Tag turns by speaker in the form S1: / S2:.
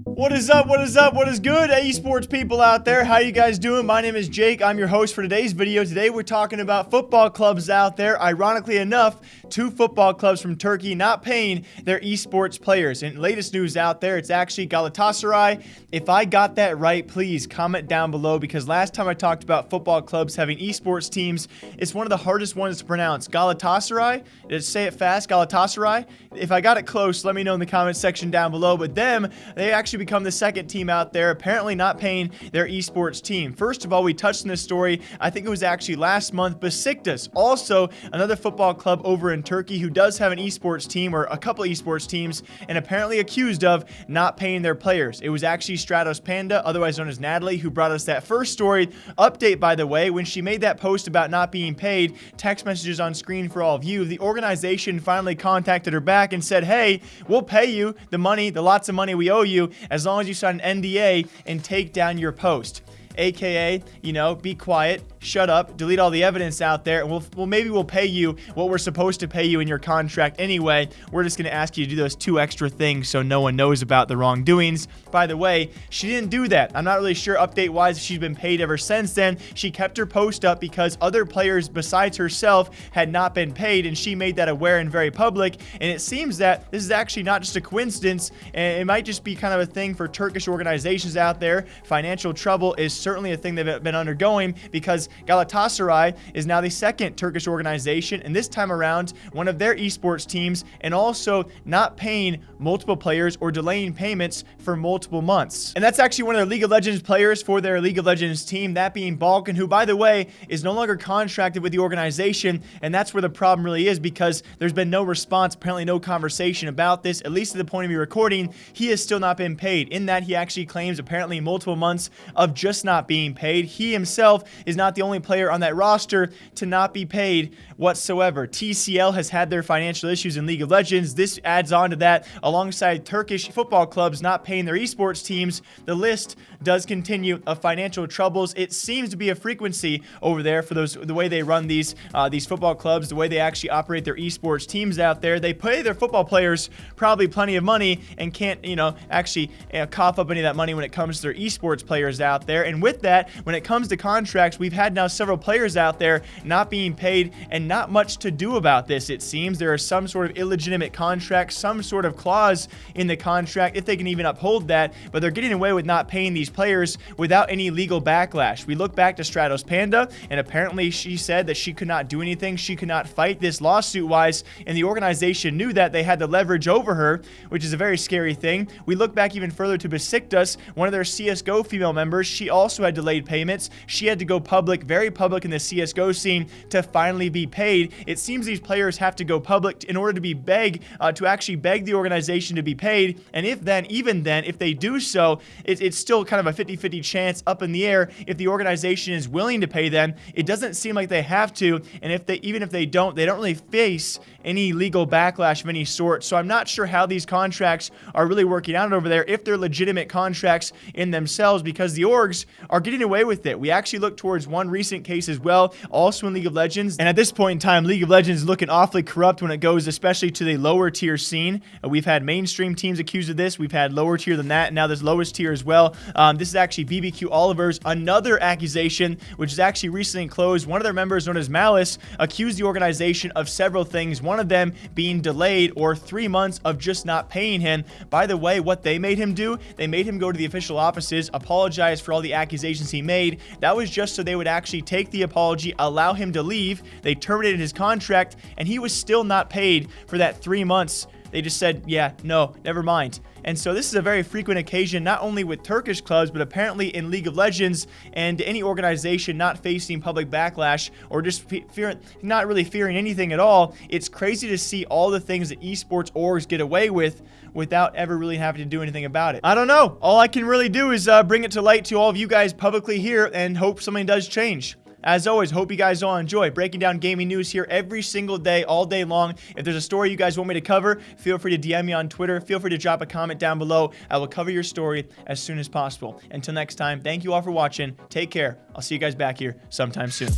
S1: What is up? What is up? What is good, esports people out there? How you guys doing? My name is Jake. I'm your host for today's video. Today we're talking about football clubs out there. Ironically enough, 2 football clubs from Turkey not paying their esports players. And latest news out there, it's actually Galatasaray. If I got that right, please comment down below, because last time I talked about football clubs having esports teams, it's one of the hardest ones to pronounce. Galatasaray? Did I say it fast? Galatasaray? If I got it close, let me know in the comment section down below. But they actually become the second team out there, apparently not paying their esports team. First of all, we touched on this story, I think it was actually last month. Besiktas, also another football club over in Turkey who does have an esports team, or a couple esports teams, and apparently accused of not paying their players. It was actually Stratos Panda, otherwise known as Natalie, who brought us that first story. Update, by the way, when she made that post about not being paid, text messages on screen for all of you, the organization finally contacted her back and said, hey, we'll pay you the money, the lots of money we owe you, as long as you sign an NDA and take down your post. AKA, you know, be quiet, shut up, delete all the evidence out there, and maybe we'll pay you what we're supposed to pay you in your contract anyway. We're just going to ask you to do those 2 extra things so no one knows about the wrongdoings. By the way, she didn't do that. I'm not really sure update-wise if she's been paid ever since then. She kept her post up because other players besides herself had not been paid, and she made that aware and very public. And it seems that this is actually not just a coincidence, and it might just be kind of a thing for Turkish organizations out there. Financial trouble is certainly a thing they've been undergoing, because Galatasaray is now the second Turkish organization, and this time around one of their esports teams, and also not paying multiple players or delaying payments for multiple months. And that's actually one of their League of Legends players for their League of Legends team, that being Balkan, who, by the way, is no longer contracted with the organization. And that's where the problem really is, because there's been no response, apparently no conversation about this, at least at the point of me recording. He has still not been paid, in that he actually claims apparently multiple months of just not being paid. He himself is not the only player on that roster to not be paid whatsoever. TCL has had their financial issues in League of Legends. This adds on to that, alongside Turkish football clubs not paying their esports teams. The list does continue of financial troubles. It seems to be a frequency over there for the way they run these football clubs, the way they actually operate their esports teams out there. They pay their football players probably plenty of money and can't, actually cough up any of that money when it comes to their esports players out there. And with that, when it comes to contracts, we've had now several players out there not being paid, and not much to do about this. It seems there is some sort of illegitimate contract, some sort of clause in the contract, if they can even uphold that, but they're getting away with not paying these players without any legal backlash. We look back to Stratos Panda, and apparently she said that she could not do anything, she could not fight this lawsuit-wise, and the organization knew that they had the leverage over her, which is a very scary thing. We look back even further to Besiktas, one of their CSGO female members. She also had delayed payments. She had to go public, very public in the CSGO scene, to finally be paid. It seems these players have to go public in order to be to actually beg the organization to be paid. And even then, if they do so, it's still kind of a 50-50 chance, up in the air, if the organization is willing to pay them. It doesn't seem like they have to, and even if they don't really face any legal backlash of any sort. So I'm not sure how these contracts are really working out over there, if they're legitimate contracts in themselves, because the orgs are getting away with it. We actually look towards one recent case as well, also in League of Legends, and at this point in time, League of Legends is looking awfully corrupt when it goes especially to the lower tier scene. We've had mainstream teams accused of this, we've had lower tier than that, and now there's lowest tier as well. This is actually BBQ Oliver's another accusation, which is actually recently closed. One of their members, known as Malice, accused the organization of several things, one of them being delayed or 3 months of just not paying him. By the way, what they made him do, they made him go to the official offices, apologize for all the accusations he made. That was just so they would actually take the apology, allow him to leave. They terminated his contract, and he was still not paid for that 3 months. They just said, yeah, no, never mind. And so this is a very frequent occasion, not only with Turkish clubs, but apparently in League of Legends, and any organization not facing public backlash, or just not really fearing anything at all. It's crazy to see all the things that esports orgs get away with without ever really having to do anything about it. I don't know. All I can really do is bring it to light to all of you guys publicly here, and hope something does change. As always, hope you guys all enjoy breaking down gaming news here every single day, all day long. If there's a story you guys want me to cover, feel free to DM me on Twitter. Feel free to drop a comment down below. I will cover your story as soon as possible. Until next time, thank you all for watching. Take care. I'll see you guys back here sometime soon.